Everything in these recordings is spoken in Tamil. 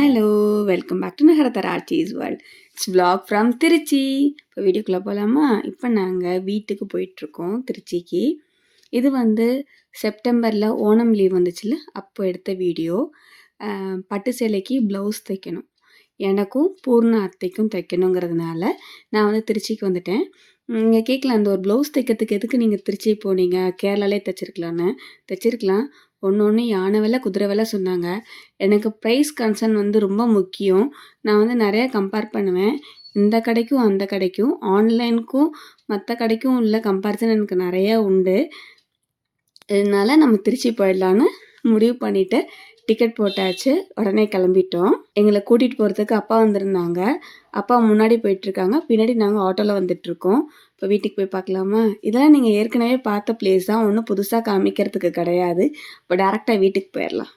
Hello welcome back to Nagarathar arts world. It's vlog from Trichy. இப்போ வீடியோக்குள்ளே போகலாமா? இப்போ நாங்கள் வீட்டுக்கு போயிட்டுருக்கோம் திருச்சிக்கு. இது வந்து செப்டம்பரில் ஓணம் லீவ் வந்துச்சுல்ல, அப்போ எடுத்த வீடியோ. பட்டு சேலைக்கு ப்ளவுஸ் தைக்கணும், எனக்கும் பூர்ண அத்தைக்கும் தைக்கணுங்கிறதுனால நான் வந்து திருச்சிக்கு வந்துட்டேன். நீங்கள் கேட்கலாம், அந்த ஒரு ப்ளவுஸ் தைக்கிறதுக்கு எதுக்கு நீங்கள் திருச்சி போனீங்க, கேரளாலே தைச்சிருக்கலான்னு. தைச்சிருக்கலாம், ஒன்று யானை விலை குதிரை விலை சொன்னாங்க. எனக்கு ப்ரைஸ் கன்சர்ன் வந்து ரொம்ப முக்கியம். நான் வந்து நிறையா கம்பேர் பண்ணுவேன், இந்த கடைக்கும் அந்த கடைக்கும், ஆன்லைனுக்கும் மற்ற கடைக்கும் உள்ள கம்பேரிசன் எனக்கு நிறையா உண்டு. இதனால நம்ம திருச்சி போயிடலான்னு முடிவு பண்ணிவிட்டு டிக்கெட் போட்டாச்சு. உடனே கிளம்பிட்டோம். எங்களை கூட்டிகிட்டு போகிறதுக்கு அப்பா வந்திருந்தாங்க. அப்பா முன்னாடி போயிட்டுருக்காங்க, பின்னாடி நாங்கள் ஆட்டோவில் வந்துட்டுருக்கோம். இப்போ வீட்டுக்கு போய் பார்க்கலாமா? இதெல்லாம் நீங்கள் ஏற்கனவே பார்த்த பிளேஸ் தான், ஒன்றும் புதுசாக காமிக்கிறதுக்கு கிடையாது. இப்போ டேரெக்டாக வீட்டுக்கு போயிடலாம்.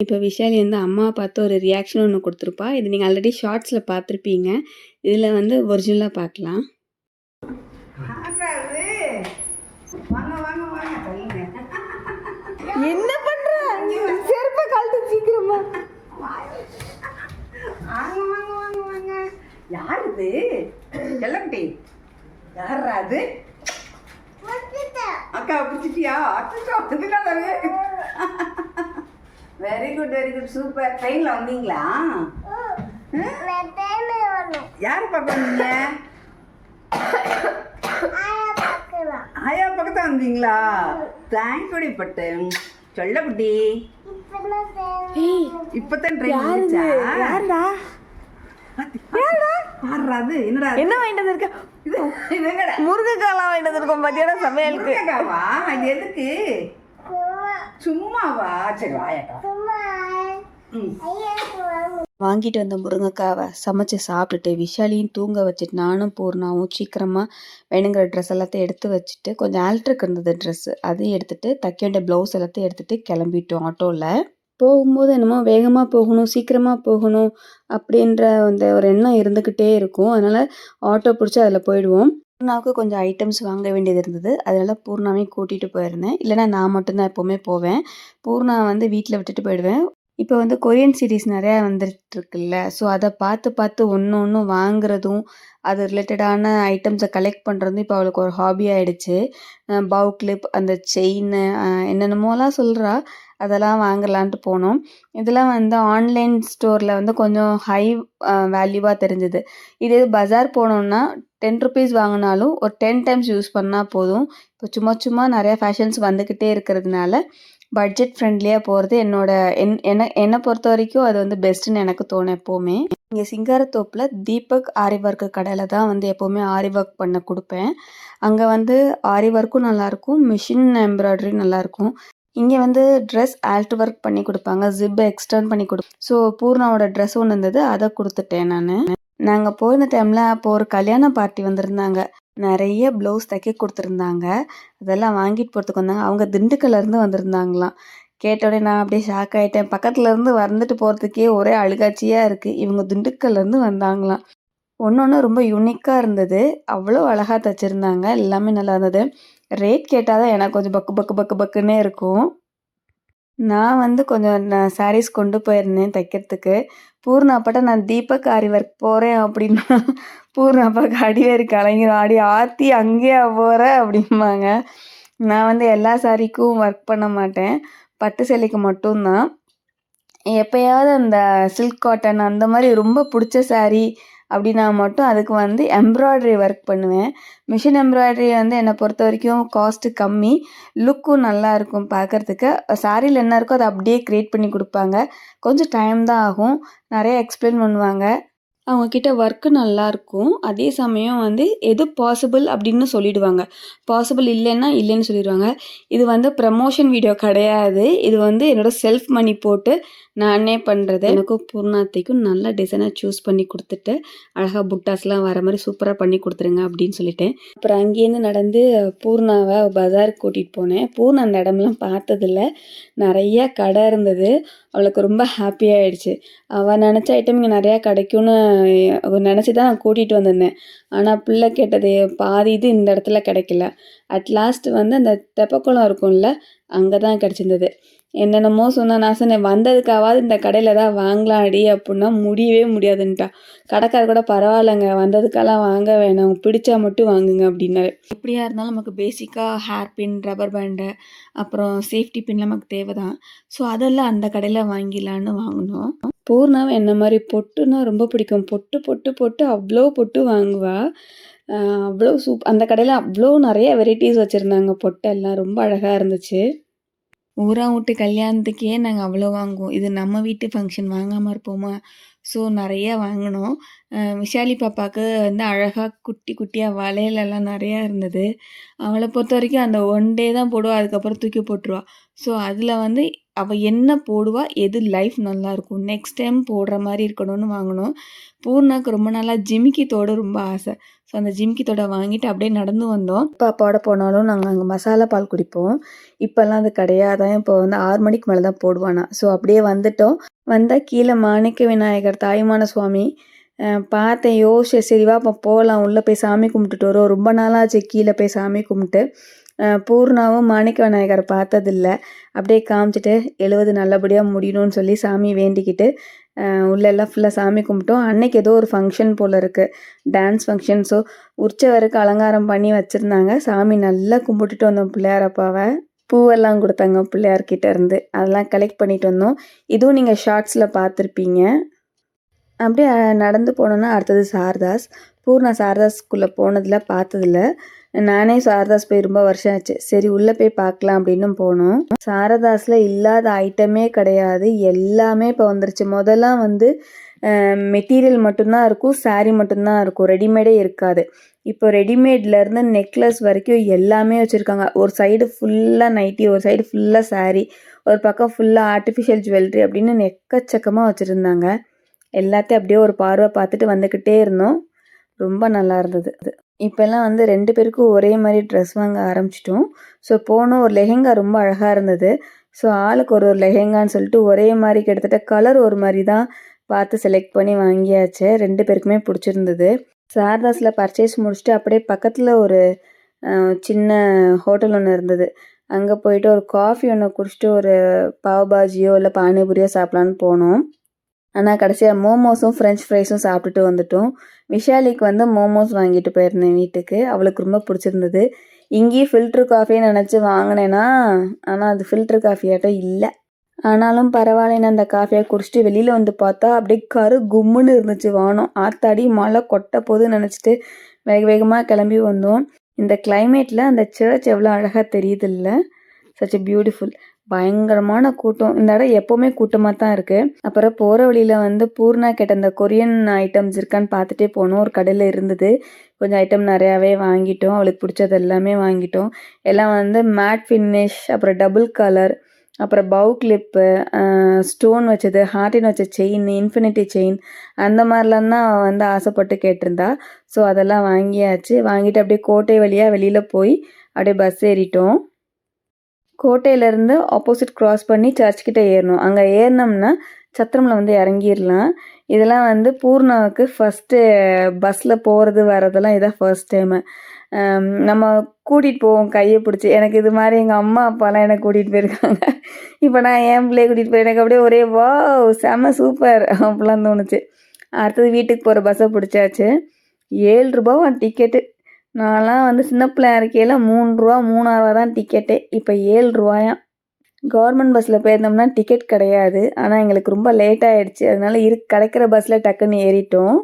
இப்போ விஷாலி வந்து அம்மாவை பார்த்து ஒரு ரியாக்ஷன் ஒன்று கொடுத்துருப்பா. இது நீங்கள் ஆல்ரெடி ஷார்ட்ஸில் பார்த்துருப்பீங்க. இதில் வந்து ஒரிஜினலாக பார்க்கலாம். என்ன பண்ற? செருப்பை கழட்டு சீக்கிரமா. வாங்க வாங்க வாங்க வாங்க. யார் இது? எல்லக்குட்டி யாரா அது? அக்கா பிடிச்சிட்டியா? Very good very good, super. ட்ரெயினில் வந்தீங்களா? யார் பார்க்க வந்தீங்க? ஆயா பக்கத்தான் வந்தீங்களா? தேங்க்யூடி பட்டு சொல்லக்குட்டி. இப்பதான் ட்ரெயின் வந்துச்சா? என்னடா என்ன வாங்கிட்டு இருக்க? முருங்கைக்காலாம் வாங்கிட்டு இருக்கோம் மத்தியானம் சமையலுக்கு. அது எதுக்கு? சும்மாவா? சரி வாயாக்கா. வாங்கிட்டு வந்த முருங்கைக்காவை சமைச்சு சாப்பிட்டுட்டு விஷாலியும் தூங்க வச்சுட்டு நானும் பூர்ணாவும் சீக்கிரமாக வேணுங்கிற ட்ரெஸ் எல்லாத்தையும் எடுத்து வச்சுட்டு, கொஞ்சம் ஆல்ட்ருக்கு இருந்தது ட்ரெஸ்ஸு, அதையும் எடுத்துகிட்டு தைக்க வேண்டிய ப்ளவுஸ் எல்லாத்தையும் எடுத்துகிட்டு கிளம்பிட்டோம். ஆட்டோவில் போகும்போது என்னமோ வேகமாக போகணும், சீக்கிரமாக போகணும் அப்படின்ற அந்த ஒரு எண்ணம் இருந்துக்கிட்டே இருக்கும். அதனால் ஆட்டோ பிடிச்சி அதில் போயிடுவோம். பூர்ணாவுக்கு கொஞ்சம் ஐட்டம்ஸ் வாங்க வேண்டியது இருந்தது, அதனால் பூர்ணாவையும் கூட்டிகிட்டு போயிருந்தேன். இல்லைனா நான் மட்டும்தான் எப்போவுமே போவேன். பூர்ணா வந்து வீட்டில் விட்டுட்டு போயிடுவேன். இப்போ வந்து கொரியன் சீரீஸ் நிறையா வந்துட்டுருக்குல்ல, ஸோ அதை பார்த்து பார்த்து ஒன்று ஒன்று வாங்குறதும், அது ரிலேட்டடான ஐட்டம்ஸை கலெக்ட் பண்ணுறதும் இப்போ அவளுக்கு ஒரு ஹாபி ஆகிடுச்சு. பவு கிளிப், அந்த செயின், என்னென்னமோலாம் சொல்கிறா, அதெல்லாம் வாங்கலான்ட்டு போனோம். இதெல்லாம் வந்து ஆன்லைன் ஸ்டோரில் வந்து கொஞ்சம் ஹை வேல்யூவாக தெரிஞ்சுது. இதே பஜார் போனோம்னா 10 ருபீஸ் வாங்கினாலும் ஒரு 10 டைம்ஸ் யூஸ் பண்ணால் போதும். இப்போ சும்மா சும்மா நிறையா ஃபேஷன்ஸ் வந்துக்கிட்டே இருக்கிறதுனால பட்ஜெட் ஃப்ரெண்ட்லியாக போகிறது என்னை பொறுத்த வரைக்கும் அது வந்து பெஸ்ட்டுன்னு எனக்கு தோணும் எப்போவுமே. இங்கே சிங்காரத்தோப்பில் தீபக் ஆரி ஒர்க்கு கடையில் தான் வந்து எப்போவுமே ஆரி ஒர்க் பண்ண கொடுப்பேன். அங்கே வந்து ஆரி ஒர்க்கும் நல்லாயிருக்கும், மிஷின் எம்ப்ராய்டரி நல்லாயிருக்கும். இங்கே வந்து ட்ரெஸ் ஆல்ட் ஒர்க் பண்ணி கொடுப்பாங்க, ஜிப்பை எக்ஸ்டர்ன் பண்ணி ஸோ பூர்ணாவோட ட்ரெஸ் ஒன்று இருந்தது, அதை கொடுத்துட்டேன் நான். நாங்கள் போயிருந்த டைமில் அப்போது ஒரு கல்யாண பார்ட்டி வந்திருந்தாங்க, நிறைய ப்ளவுஸ் தைக்க கொடுத்துருந்தாங்க. அதெல்லாம் வாங்கிட்டு போகிறதுக்கு வந்தாங்க. அவங்க திண்டுக்கல்லேருந்து வந்திருந்தாங்களாம். கேட்டோடனே நான் அப்படியே ஷாக் ஆகிட்டேன். பக்கத்துலேருந்து வந்துட்டு போகிறதுக்கே ஒரே அழுகாட்சியாக இருக்குது. இவங்க திண்டுக்கல்லேருந்து வந்தாங்களாம். ஒன்று ஒன்று ரொம்ப யூனிக்காக இருந்தது, அவ்வளோ அழகாக தைச்சிருந்தாங்க, எல்லாமே நல்லா இருந்தது. ரேட் கேட்டால் தான் எனக்கு கொஞ்சம் பக்கு பக்கு பக்கு பக்குன்னே இருக்கும். நான் வந்து கொஞ்சம் சாரீஸ் கொண்டு போயிருந்தேன் தைக்கிறதுக்கு. பூர்ணா அப்பாட்ட நான் தீபக் ஆரி ஒர்க் போகிறேன் அப்படின்னா, பூர்ணா அப்பாவுக்கு அடிவேறு கலைஞர், ஆடி ஆர்த்தி அங்கேயா போகிற அப்படிம்பாங்க. நான் வந்து எல்லா சாரிக்கும் ஒர்க் பண்ண மாட்டேன், பட்டு சேலைக்கு மட்டும்தான். எப்போயாவது அந்த சில்க் காட்டன் அந்த மாதிரி ரொம்ப பிடிச்ச சாரீ அப்படின்னா மட்டும் அதுக்கு வந்து எம்ப்ராய்டரி ஒர்க் பண்ணுவேன். மிஷின் எம்ப்ராய்டரி வந்து என்னை பொறுத்த வரைக்கும் காஸ்ட்டு கம்மி, லுக்கும் நல்லாயிருக்கும் பார்க்குறதுக்கு. சாரியில் என்ன இருக்கோ அதை அப்படியே க்ரியேட் பண்ணி கொடுப்பாங்க, கொஞ்சம் டைம் தான் ஆகும், நிறைய எக்ஸ்பிளைன் பண்ணுவாங்க. அவங்கக்கிட்ட ஒர்க்கு நல்லாயிருக்கும், அதே சமயம் வந்து எது பாசிபிள் அப்படின்னு சொல்லிடுவாங்க, பாசிபிள் இல்லைன்னா இல்லைன்னு சொல்லிடுவாங்க. இது வந்து ப்ரமோஷன் வீடியோ கிடையாது, இது வந்து என்னோடய செல்ஃப் மணி போட்டு நானே பண்ணுறது. எனக்கும் பூர்ணாத்தைக்கும் நல்ல டிசைனாக சூஸ் பண்ணி கொடுத்துட்டு, அழகாக புட்டாஸ்லாம் வர மாதிரி சூப்பராக பண்ணி கொடுத்துருங்க அப்படின்னு சொல்லிட்டேன். அப்புறம் அங்கேருந்து நடந்து பூர்ணாவை பஜாருக்கு கூட்டிகிட்டு போனேன். பூர்ணா அந்த இடம்லாம் பார்த்ததில்ல, நிறையா கடை இருந்தது, அவளுக்கு ரொம்ப ஹாப்பியாகிடுச்சு. அவள் நினச்ச ஐட்டம் இங்கே நிறையா கிடைக்கும்னு நினச்சி தான் நான் கூட்டிகிட்டு வந்திருந்தேன். ஆனால் பிள்ளை கேட்டது பாதி இது இந்த இடத்துல கிடைக்கல. அட் லாஸ்ட் வந்து அந்த தெப்பக்குளம் இருக்கும்ல, அங்கே தான் கிடச்சிருந்தது. என்னென்னமோ சொன்னா. நான் சொன்னேன், வந்ததுக்காவது இந்த கடையில் தான் வாங்கலாம்டி அப்படின்னா முடியவே முடியாதுன்ட்டா. கடைக்காரர் கூட பரவாயில்லைங்க, வந்ததுக்கெல்லாம் வாங்க வேணாம், பிடிச்சா மட்டும் வாங்குங்க அப்படின்னாரு. எப்படியா இருந்தாலும் நமக்கு பேசிக்காக ஹேர் பின், ரப்பர் பேண்டு, அப்புறம் சேஃப்டி பின் நமக்கு தேவை தான். ஸோ அதெல்லாம் அந்த கடையில் வாங்கிடலான்னு வாங்கினோம். பூர்ணாவை என்ன மாதிரி பொட்டுன்னா ரொம்ப பிடிக்கும். பொட்டு பொட்டு பொட்டு அவ்வளோ பொட்டு வாங்குவா. அவ்வளோ அந்த கடையில் அவ்வளோ நிறைய வெரைட்டிஸ் வச்சுருந்தாங்க. பொட்டெல்லாம் ரொம்ப அழகாக இருந்துச்சு. ஊரா வீட்டு கல்யாணத்துக்கே நாங்கள் அவ்வளோ வாங்குவோம். இது நம்ம வீட்டு ஃபங்க்ஷன் வாங்காமல் இருப்போமா? ஸோ நிறையா வாங்கினோம். விஷாலி பாப்பாவுக்கு வந்து அழகாக குட்டி குட்டியாக வளையலெல்லாம் நிறையா இருந்தது. அவளை பொறுத்த வரைக்கும் அந்த ஒன் டே தான் போடுவா, அதுக்கப்புறம் தூக்கி போட்டுருவா. ஸோ அதில் வந்து அவள் என்ன போடுவா, எது லைஃப் நல்லாயிருக்கும், நெக்ஸ்ட் டைம் போடுற மாதிரி இருக்கணும்னு வாங்கினோம். பூர்ணாக்கு ரொம்ப நாளாக ஜிமிக்கி தோடு ரொம்ப ஆசை. ஸோ அந்த ஜிமிக்கி தோடை வாங்கிட்டு அப்படியே நடந்து வந்தோம். பாப்பாவோட போனாலும் நாங்கள் அங்கே மசாலா பால் குடிப்போம். இப்போல்லாம் அது கிடையாதான். இப்போ வந்து 6 மணிக்கு மேலே தான் போடுவானா. ஸோ அப்படியே வந்துட்டோம். வந்தால் கீழே மாணிக்க விநாயகர், தாயுமான சுவாமி பார்த்தேன். யோசிச்சேன், சரிவா இப்போ போகலாம், உள்ளே போய் சாமி கும்பிட்டுட்டு வரோம். ரொம்ப நாளாச்சு கீழே போய் சாமி கும்பிட்டு. பூர்ணாவும் மாணிக்க விநாயகரை பார்த்ததில்ல. அப்படியே காமிச்சிட்டு 70 நல்லபடியாக முடியணும்னு சொல்லி சாமி வேண்டிக்கிட்டு உள்ளெல்லாம் ஃபுல்லாக சாமி கும்பிட்டோம். அன்னைக்கு ஏதோ ஒரு ஃபங்க்ஷன் போல் இருக்குது, டான்ஸ் ஃபங்க்ஷன். ஸோ உற்சவருக்கு அலங்காரம் பண்ணி வச்சுருந்தாங்க. சாமி நல்லா கும்பிட்டுட்டு வந்தோம். பிள்ளையார் அப்பாவை பூவெல்லாம் கொடுத்தாங்க பிள்ளையார்கிட்ட இருந்து. அதெல்லாம் கலெக்ட் பண்ணிட்டு வந்தோம். இதுவும் நீங்கள் ஷார்ட்ஸில் பார்த்துருப்பீங்க. அப்படியே நடந்து போனோன்னா அடுத்தது சாரதாஸ். பூர்ணா சாரதாஸ்குள்ளே போனதில் பார்த்ததில்ல. நானே சாரதாஸ் போய் ரொம்ப வருஷம் ஆச்சு. சரி உள்ளே போய் பார்க்கலாம் அப்படின்னு போனோம். சாரதாஸில் இல்லாத ஐட்டமே கிடையாது, எல்லாமே இப்போ வந்துருச்சு. முதல்லாம் வந்து மெட்டீரியல் மட்டும்தான் இருக்கும், சாரீ மட்டும்தான் இருக்கும், ரெடிமேடே இருக்காது. இப்போ ரெடிமேட்லேருந்து நெக்லஸ் வரைக்கும் எல்லாமே வச்சுருக்காங்க. ஒரு சைடு ஃபுல்லாக நைட்டி, ஒரு சைடு ஃபுல்லாக சாரீ, ஒரு பக்கம் ஃபுல்லாக ஆர்டிஃபிஷியல் ஜுவல்லரி அப்படின்னு எக்கச்சக்கமாக வச்சுருந்தாங்க. எல்லாத்தையும் அப்படியே ஒரு பார்வை பார்த்துட்டு வந்துக்கிட்டே இருந்தோம். ரொம்ப நல்லா இருந்தது. இப்போல்லாம் வந்து 2 பேருக்கும் ஒரே மாதிரி ட்ரெஸ் வாங்க ஆரம்பிச்சிட்டோம். ஸோ போனோம். ஒரு லெஹெங்கா ரொம்ப அழகாக இருந்தது. ஸோ ஆளுக்கு ஒரு லெஹெங்கான்னு சொல்லிட்டு ஒரே மாதிரி கிட்டத்தட்ட கலர் ஒரு மாதிரி தான் பார்த்து செலக்ட் பண்ணி வாங்கியாச்சு. 2 பேருக்குமே பிடிச்சிருந்தது. சாரதாஸில் பர்ச்சேஸ் முடிச்சுட்டு அப்படியே பக்கத்தில் ஒரு சின்ன ஹோட்டல் ஒன்று இருந்தது. அங்கே போயிட்டு ஒரு காஃபி ஒன்று குடிச்சிட்டு ஒரு பாவ் பாஜியோ இல்லை பானிபூரியோ சாப்பிட்லான்னு போனோம். ஆனால் கடைசியாக மோமோஸும் ஃப்ரெஞ்ச் ஃப்ரைஸும் சாப்பிட்டுட்டு வந்துட்டோம். விஷாலிக்கு வந்து மோமோஸ் வாங்கிட்டு போயிருந்தேன் வீட்டுக்கு. அவளுக்கு ரொம்ப பிடிச்சிருந்தது. இங்கேயும் ஃபில்ட்ரு காஃபின்னு நினச்சி வாங்கினேன்னா, ஆனால் அது ஃபில்ட்ரு காஃபியாட்டம் இல்லை. ஆனாலும் பரவாயில்லன்னு அந்த காஃபியை குடிச்சிட்டு வெளியில் வந்து பார்த்தா அப்படியே கரு கும்முன்னு இருந்துச்சு வானம். ஆத்தாடி மழை கொட்ட போதுன்னு நினச்சிட்டு வேக வேகமாக கிளம்பி வந்தோம். இந்த கிளைமேட்டில் அந்த சர்ச் எவ்வளோ அழகாக தெரியுது இல்லை? Such a beautiful. பயங்கரமான கூட்டம். இந்த இடம் எப்போவுமே கூட்டமாக தான் இருக்குது. அப்புறம் போகிற வழியில் வந்து பூர்ணா கேட்ட அந்த கொரியன் ஐட்டம்ஸ் இருக்கான்னு பார்த்துட்டே போனோம். ஒரு கடையில் இருந்தது. கொஞ்சம் ஐட்டம் நிறையாவே வாங்கிட்டோம். அவளுக்கு பிடிச்சது எல்லாமே வாங்கிட்டோம். எல்லாம் வந்து மேட் ஃபினிஷ், அப்புறம் டபுள் கலர், அப்புறம் பவு கிளிப்பு, ஸ்டோன் வச்சது, ஹார்டின் வச்ச செயின், இன்ஃபினிட்டி செயின், அந்த மாதிரிலாம் தான் வந்து ஆசைப்பட்டு கேட்டிருந்தா. ஸோ அதெல்லாம் வாங்கியாச்சு. வாங்கிட்டு அப்படியே கோட்டை வழியாக வெளியில் போய் அப்படியே பஸ் ஏறிட்டோம். கோட்டையிலேருந்து ஆப்போசிட் க்ராஸ் பண்ணி சர்ச்கிட்ட ஏறணும். அங்கே ஏறினோம்னா சத்திரமில் வந்து இறங்கிடலாம். இதெல்லாம் வந்து பூர்ணாவுக்கு ஃபஸ்ட்டு பஸ்ஸில் போகிறது வரதெல்லாம் இதான் ஃபர்ஸ்ட் டைமு. நம்ம கூட்டிகிட்டு போவோம் கையை பிடிச்சி. எனக்கு இது மாதிரி எங்கள் அம்மா அப்பாலாம் எனக்கு கூட்டிகிட்டு போயிருக்காங்க. இப்போ நான் என் பிள்ளைய கூட்டிகிட்டு போய் எனக்கு அப்படியே ஒரே வாவ் செம்ம சூப்பர் அப்படிலாம் தோணுச்சு. அடுத்தது வீட்டுக்கு போகிற பஸ்ஸை பிடிச்சாச்சு. 7 ரூபாவா டிக்கெட்டு. நான்லாம் வந்து சின்ன பிள்ளையா இருக்கையில் 3 ரூபா 3 தான் டிக்கெட்டே. இப்போ 7 ரூபாயாம். கவர்மெண்ட் பஸ்ஸில் போயிருந்தோம்னா டிக்கெட் கிடையாது. ஆனால் எங்களுக்கு ரொம்ப லேட் ஆகிடுச்சு. அதனால கிடைக்கிற பஸ்ஸில் டக்குன்னு ஏறிட்டோம்.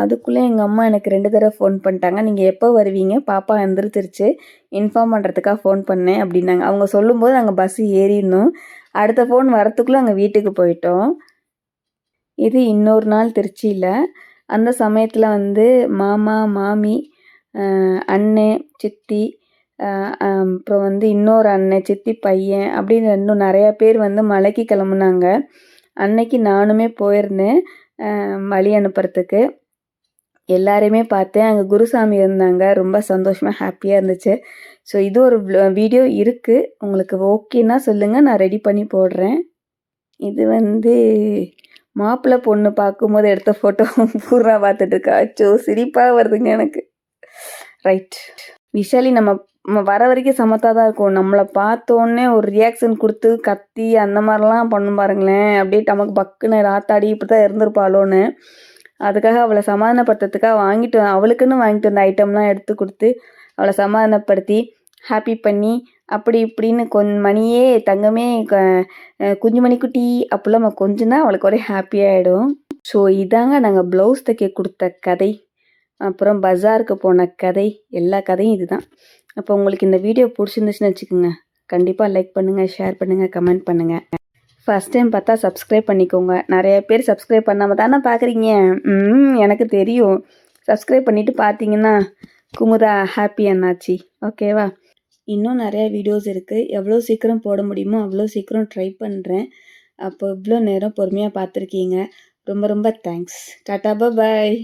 அதுக்குள்ளே எங்கள் அம்மா எனக்கு 2 தடவை ஃபோன் பண்ணிட்டாங்க. நீங்கள் எப்போ வருவீங்க, பாப்பா எந்திரிச்சிருச்சு, இன்ஃபார்ம் பண்ணுறதுக்காக ஃபோன் பண்ணேன் அப்படின்னாங்க. அவங்க சொல்லும்போது நாங்கள் பஸ்ஸு ஏறிடணும். அடுத்த ஃபோன் வரத்துக்குள்ளே அங்கே வீட்டுக்கு போயிட்டோம். இது இன்னொரு நாள் திருச்சியில். அந்த சமயத்தில் வந்து மாமா, மாமி, அண்ணன், சித்தி, அப்புறம் வந்து இன்னொரு அண்ணன், சித்தி பையன் அப்படின்னு இன்னும் நிறையா பேர் வந்து மலைக்கு கிளம்புனாங்க. அன்னைக்கு நானுமே போயிருந்தேன் வழி அனுப்புறதுக்கு. எல்லாரையுமே பார்த்தேன். அங்கே குருசாமி இருந்தாங்க. ரொம்ப சந்தோஷமாக ஹாப்பியாக இருந்துச்சு. ஸோ இது ஒரு வீடியோ இருக்குது. உங்களுக்கு ஓகேன்னா சொல்லுங்கள், நான் ரெடி பண்ணி போடுறேன். இது வந்து மாப்பிள்ளை பொண்ணு பார்க்கும்போது எடுத்த ஃபோட்டோ. பூர்ணா பார்த்துட்டு இருக்கா. அச்சோ சிரிப்பாக வருதுங்க எனக்கு. ரைட், விஷாலி நம்ம வர வரைக்கும் சமத்தாக தான் இருக்கும். நம்மளை பார்த்தோன்னே ஒரு ரியாக்ஷன் கொடுத்து கத்தி அந்த மாதிரிலாம் பண்ணும் பாருங்களேன். அப்படியே நமக்கு பக்குன்னு ராத்தாடி இப்படி தான் இருந்திருப்பாளோன்னு. அதுக்காக அவளை சமாதானப்படுத்துறதுக்காக அவளுக்குன்னு வாங்கிட்டு வந்த ஐட்டம்லாம் எடுத்து கொடுத்து அவளை சமாதானப்படுத்தி ஹாப்பி பண்ணி அப்படி இப்படின்னு மணியே தங்கமே குஞ்சு மணி குட்டி அப்படிலாம் நம்ம கொஞ்சம் தான் அவளுக்கு ஒரே ஹாப்பியாகிடும். ஸோ இதாங்க நாங்கள் ப்ளவுஸ் தைக்க கொடுத்த கதை, அப்புறம் பஜாருக்கு போன கதை, எல்லா கதையும் இதுதான். அப்போ உங்களுக்கு இந்த வீடியோ பிடிச்சிருந்துச்சுன்னு வச்சுக்கோங்க, கண்டிப்பாக லைக் பண்ணுங்கள், ஷேர் பண்ணுங்கள், கமெண்ட் பண்ணுங்கள். ஃபஸ்ட் டைம் பார்த்தா சப்ஸ்கிரைப் பண்ணிக்கோங்க. நிறைய பேர் சப்ஸ்கிரைப் பண்ணாமல் தானே பார்க்குறீங்க. எனக்கு தெரியும். சப்ஸ்கிரைப் பண்ணிவிட்டு பார்த்தீங்கன்னா குமுதா ஹாப்பி அண்ணாச்சி. ஓகேவா? இன்னும் நிறையா வீடியோஸ் இருக்குது. எவ்வளோ சீக்கிரம் போட முடியுமோ அவ்வளோ சீக்கிரம் ட்ரை பண்ணுறேன். அப்போ இவ்வளோ நேரம் பொறுமையாக பார்த்துருக்கீங்க. ரொம்ப ரொம்ப தேங்க்ஸ். டாட்டா பாய்.